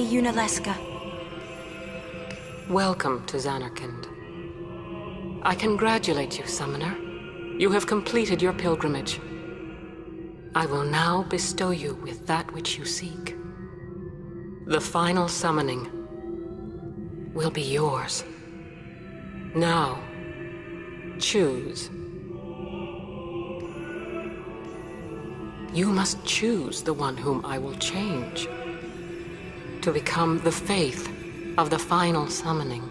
Unaleska. Welcome to Zanarkand. I congratulate you, Summoner. You have completed your pilgrimage. I will now bestow you with that which you seek. The final summoning will be yours. Now, choose. You must choose the one whom I will change to become the faith of the final summoning.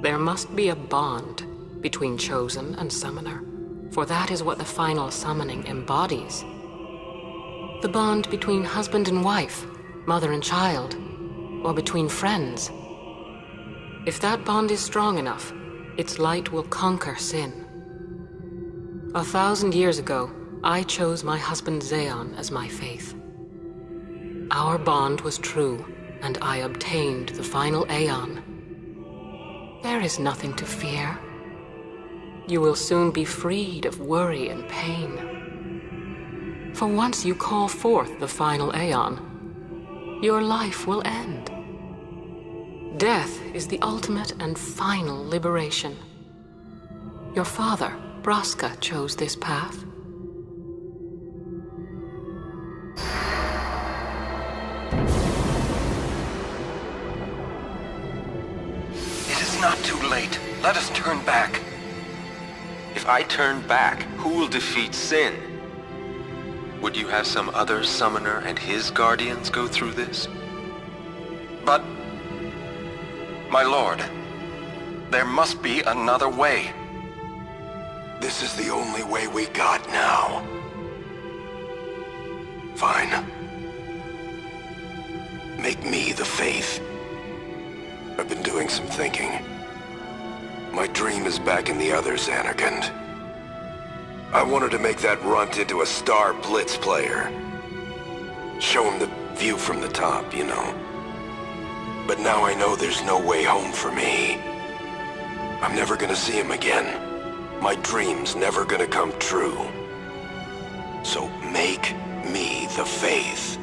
There must be a bond between chosen and summoner, for that is what the final summoning embodies. The bond between husband and wife, mother and child, or between friends. If that bond is strong enough, its light will conquer sin. 1,000 years ago, I chose my husband Zeon as my faith. Our bond was true, and I obtained the final Aeon. There is nothing to fear. You will soon be freed of worry and pain. For once you call forth the final Aeon, your life will end. Death is the ultimate and final liberation. Your father, Braska, chose this path. Not too late. Let us turn back. If I turn back, who will defeat sin? Would you have some other summoner and his guardians go through this? But, my lord, there must be another way. This is the only way we got now. Fine. Make me the faith. I've been doing some thinking. My dream is back in the other Zanarkand. I wanted to make that runt into a star blitz player. Show him the view from the top, you know. But now I know there's no way home for me. I'm never gonna see him again. My dream's never gonna come true. So make me the faith.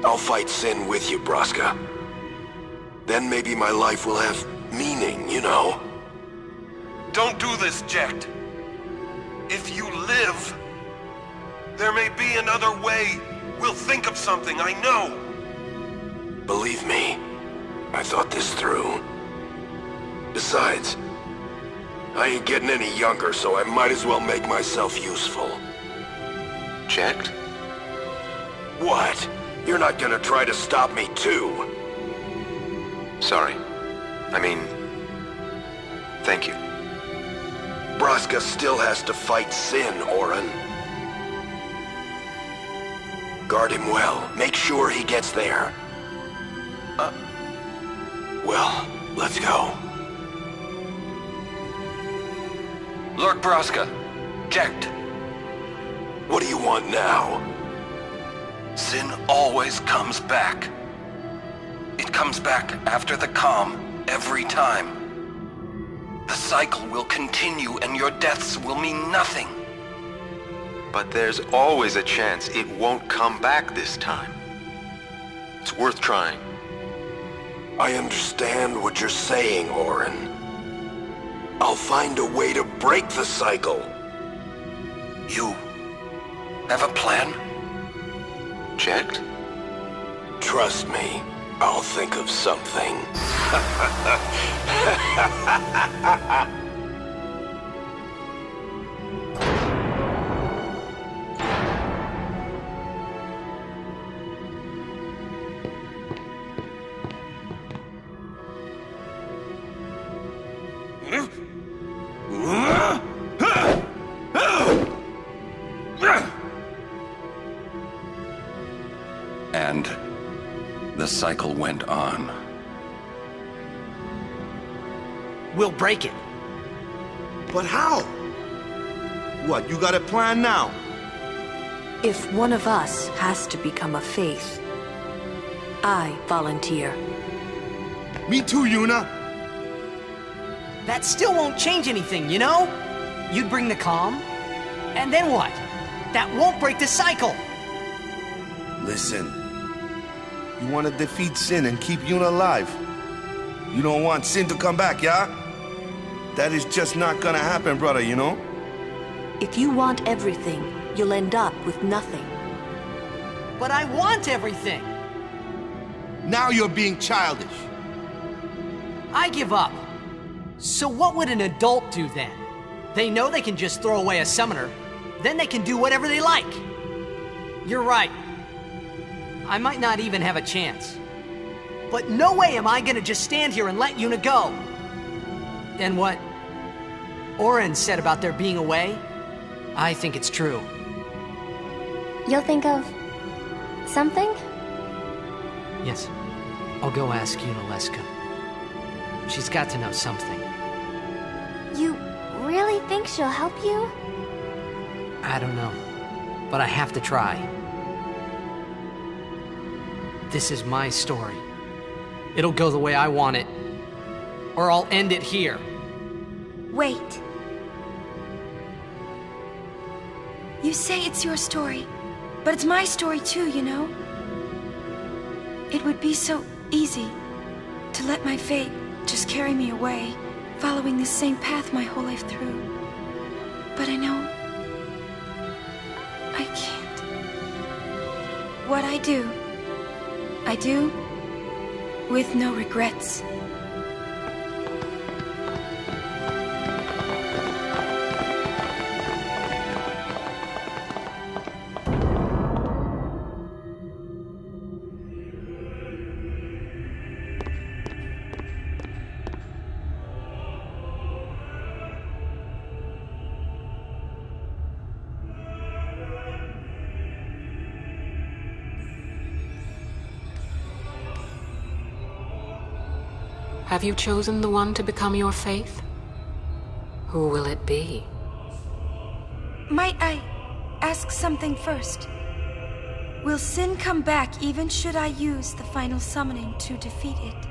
I'll fight sin with you, Braska. Then maybe my life will have meaning, you know? Don't do this, Jecht. If you live, there may be another way. We'll think of something, I know. Believe me, I thought this through. Besides, I ain't getting any younger, so I might as well make myself useful. Jecht? What? You're not gonna try to stop me too? Sorry. I mean, thank you. Braska still has to fight sin, Orin. Guard him well. Make sure he gets there. Well, let's go. Lord Braska, Jecht. What do you want now? Sin always comes back. It comes back after the calm, every time. The cycle will continue and your deaths will mean nothing. But there's always a chance it won't come back this time. It's worth trying. I understand what you're saying, Orin. I'll find a way to break the cycle. You have a plan? Jecht? Trust me, I'll think of something. And the cycle went on. We'll break it. But how? What, you got a plan now? If one of us has to become a faith, I volunteer. Me too, Yuna. That still won't change anything, you know? You'd bring the calm, and then what? That won't break the cycle. Listen. You want to defeat Sin and keep Yuna alive. You don't want Sin to come back, yeah? That is just not gonna happen, brother, you know? If you want everything, you'll end up with nothing. But I want everything! Now you're being childish. I give up. So what would an adult do then? They know they can just throw away a summoner, then they can do whatever they like. You're right. I might not even have a chance. But no way am I gonna just stand here and let Yuna go. And what Oren said about their being away, I think it's true. You'll think of something? Yes. I'll go ask Yuna Leska. She's got to know something. You really think she'll help you? I don't know. But I have to try. This is my story. It'll go the way I want it. Or I'll end it here. Wait. You say it's your story, but it's my story too, you know? It would be so easy to let my fate just carry me away, following the same path my whole life through. But I know I can't. What I do with no regrets. Have you chosen the one to become your faith? Who will it be? Might I ask something first? Will Sin come back even should I use the final summoning to defeat it?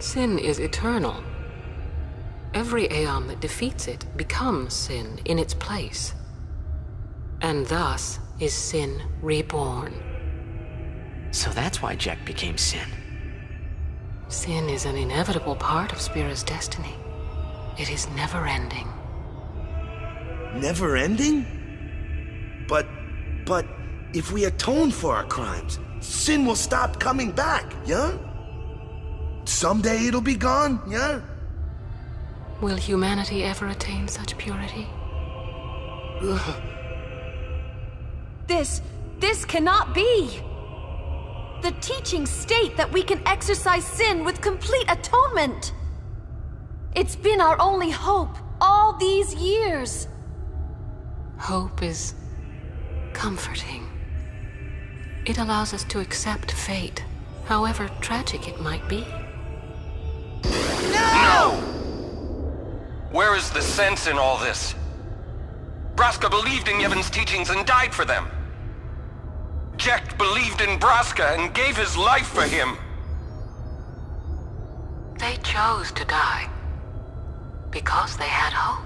Sin is eternal. Every Aeon that defeats it becomes Sin in its place. And thus is Sin reborn. So that's why Jack became Sin. Sin is an inevitable part of Spira's destiny. It is never-ending. Never-ending? But if we atone for our crimes, Sin will stop coming back, yeah? Someday it'll be gone, yeah? Will humanity ever attain such purity? This cannot be! The teachings state that we can exercise sin with complete atonement. It's been our only hope all these years. Hope is comforting. It allows us to accept fate, however tragic it might be. No! Where is the sense in all this? Braska believed in Yevon's teachings and died for them. Jack believed in Braska and gave his life for him. They chose to die because they had hope.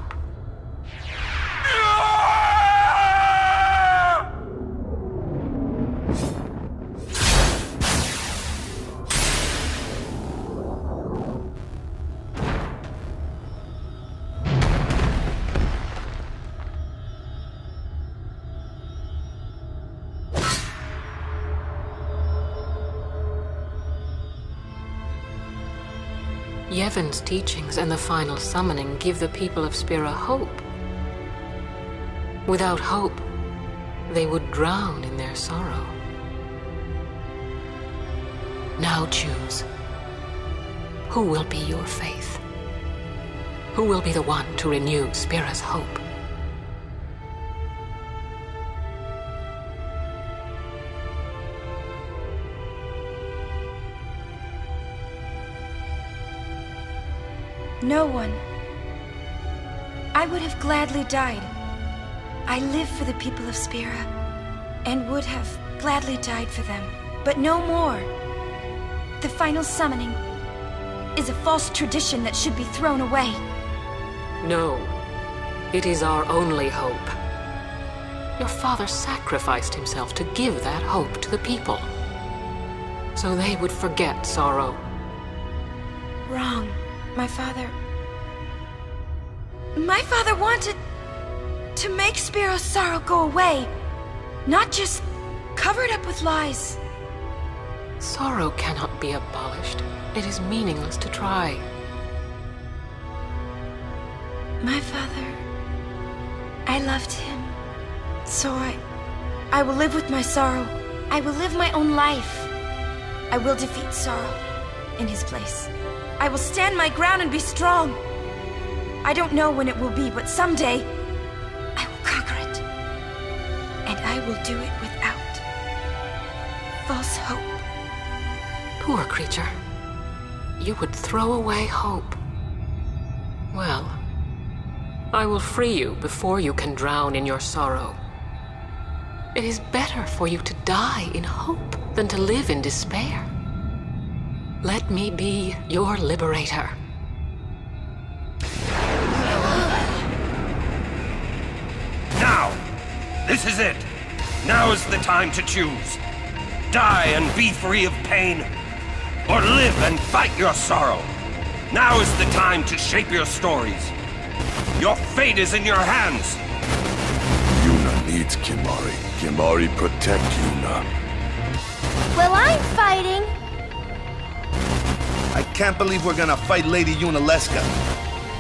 Yevon's teachings and the final summoning give the people of Spira hope. Without hope, they would drown in their sorrow. Now choose. Who will be your faith? Who will be the one to renew Spira's hope? No one. I would have gladly died. I live for the people of Spira, and would have gladly died for them, but no more. The final summoning is a false tradition that should be thrown away. No, it is our only hope. Your father sacrificed himself to give that hope to the people, so they would forget sorrow. Wrong. My father wanted to make Spira's sorrow go away, not just cover it up with lies. Sorrow cannot be abolished. It is meaningless to try. My father, I loved him. So I will live with my sorrow. I will live my own life. I will defeat sorrow in his place. I will stand my ground and be strong. I don't know when it will be, but someday I will conquer it. And I will do it without false hope. Poor creature. You would throw away hope. Well, I will free you before you can drown in your sorrow. It is better for you to die in hope than to live in despair. Let me be your liberator. Now! This is it! Now is the time to choose. Die and be free of pain, or live and fight your sorrow. Now is the time to shape your stories. Your fate is in your hands. Yuna needs Kimahri. Kimahri protect Yuna. Well, I'm fighting. I can't believe we're gonna fight Lady Yunalesca.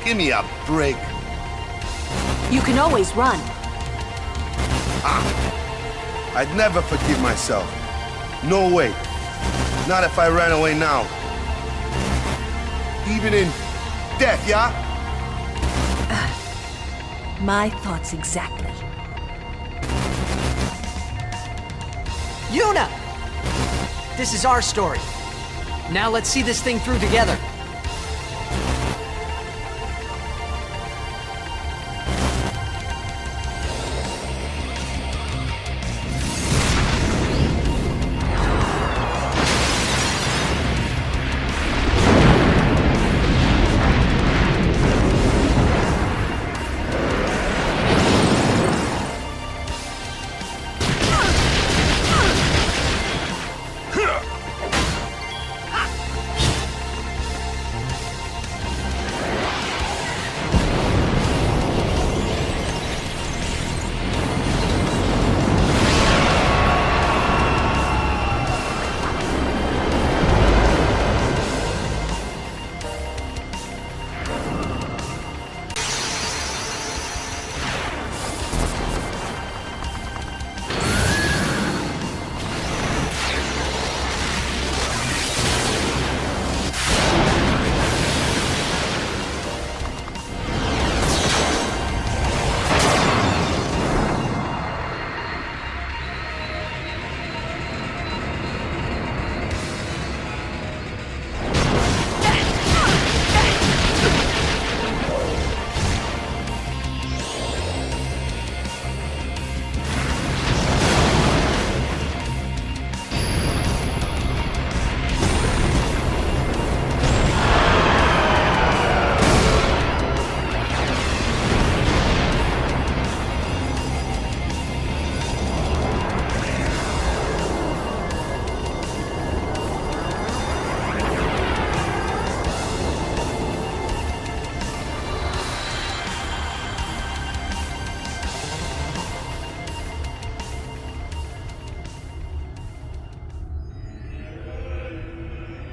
Give me a break. You can always run. I'd never forgive myself. No way. Not if I ran away now. Even in death, yeah? My thoughts exactly. Yuna! This is our story. Now let's see this thing through together.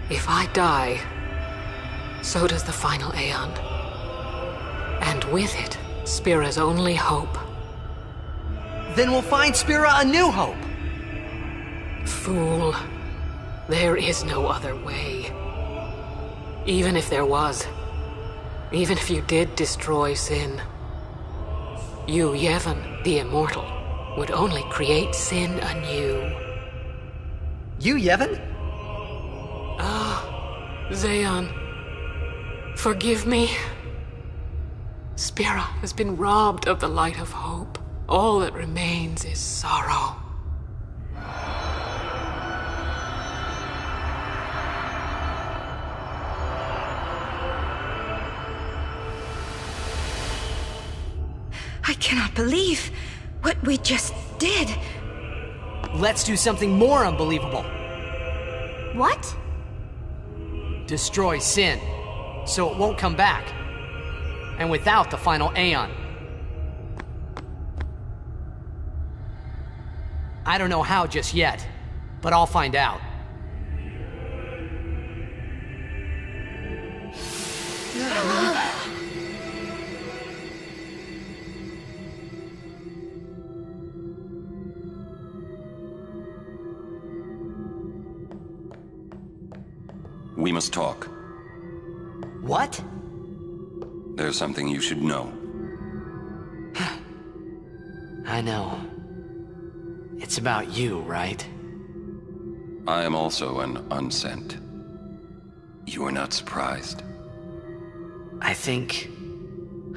If I die, so does the final Aeon. And with it, Spira's only hope. Then we'll find Spira a new hope. Fool. There is no other way. Even if there was, even if you did destroy sin, you, Yevon, the Immortal, would only create sin anew. You, Yevon? Zeon, forgive me. Spira has been robbed of the light of hope. All that remains is sorrow. I cannot believe What we just did. Let's do something more unbelievable. What? Destroy Sin, so it won't come back. And without the final Aeon. I don't know how just yet, but I'll find out. We must talk. What? There's something you should know. I know. It's about you, right? I am also an unsent. You are not surprised? I think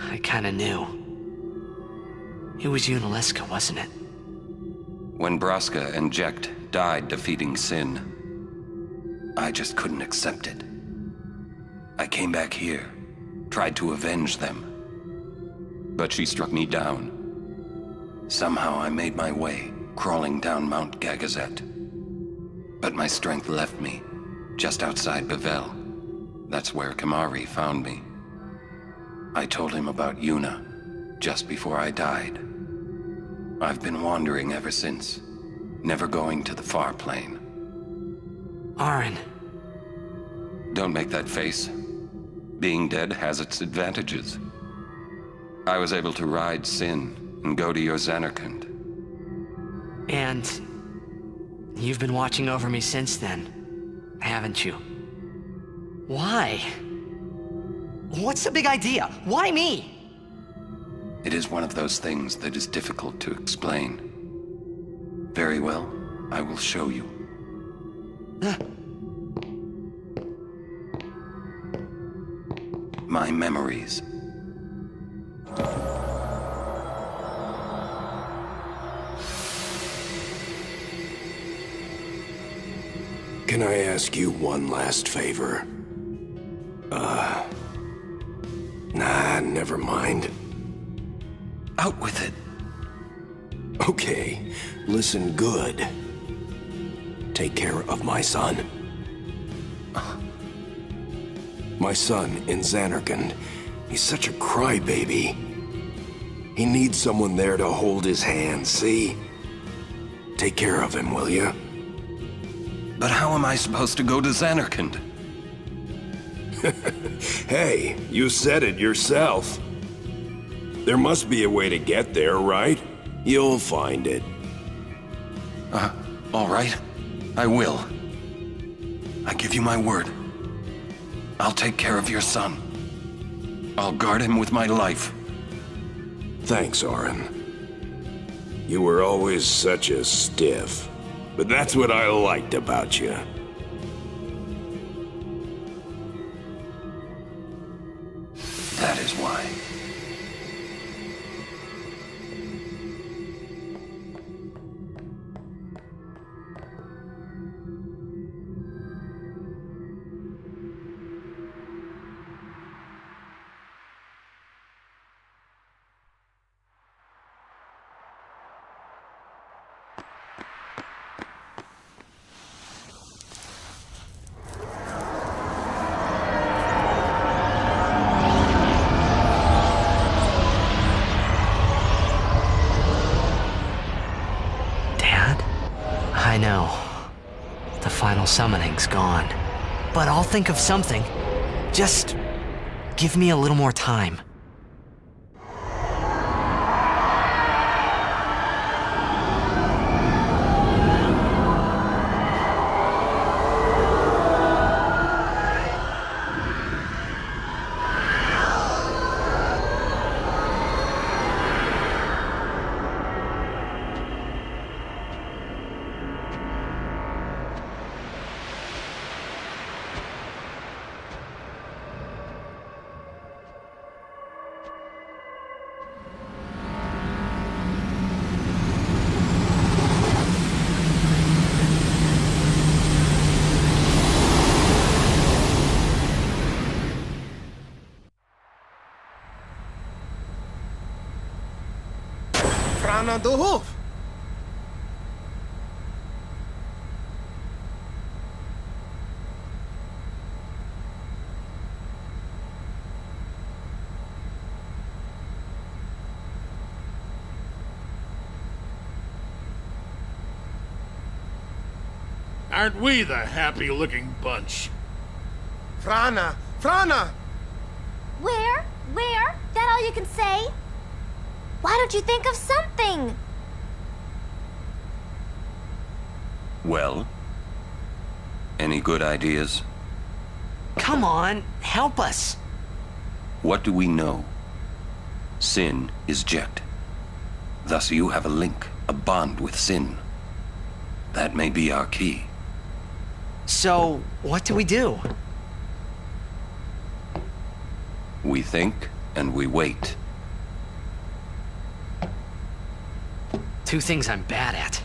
I kinda knew. It was you and Aleska, wasn't it? When Braska and Jecht died defeating Sin, I just couldn't accept it. I came back here, tried to avenge them. But she struck me down. Somehow I made my way, crawling down Mount Gagazet. But my strength left me, just outside Bevel. That's where Kamari found me. I told him about Yuna, just before I died. I've been wandering ever since, never going to the far plane. Aaron. Don't make that face. Being dead has its advantages. I was able to ride Sin and go to your Xanarkand. And you've been watching over me since then, haven't you? Why? What's the big idea? Why me? It is one of those things that is difficult to explain. Very well, I will show you. My memories. Can I ask you one last favor? Nah, never mind. Out with it. Okay, listen good. Take care of my son. My son in Xanarkand. He's such a crybaby. He needs someone there to hold his hand, see? Take care of him, will you? But how am I supposed to go to Xanarkand? Hey, you said it yourself. There must be a way to get there, right? You'll find it. All right. I will. I give you my word. I'll take care of your son. I'll guard him with my life. Thanks, Orin. You were always such a stiff. But that's what I liked about you. That is why. I know. The final summoning's gone. But I'll think of something. Just give me a little more time. Frana de Hoof. Aren't we the happy-looking bunch? Frana! Frana! Where? Where? That all you can say? Why don't you think of something? Well? Any good ideas? Come on, help us. What do we know? Sin is Jet. Thus you have a link, a bond with Sin. That may be our key. So, what do we do? We think and we wait. Two things I'm bad at.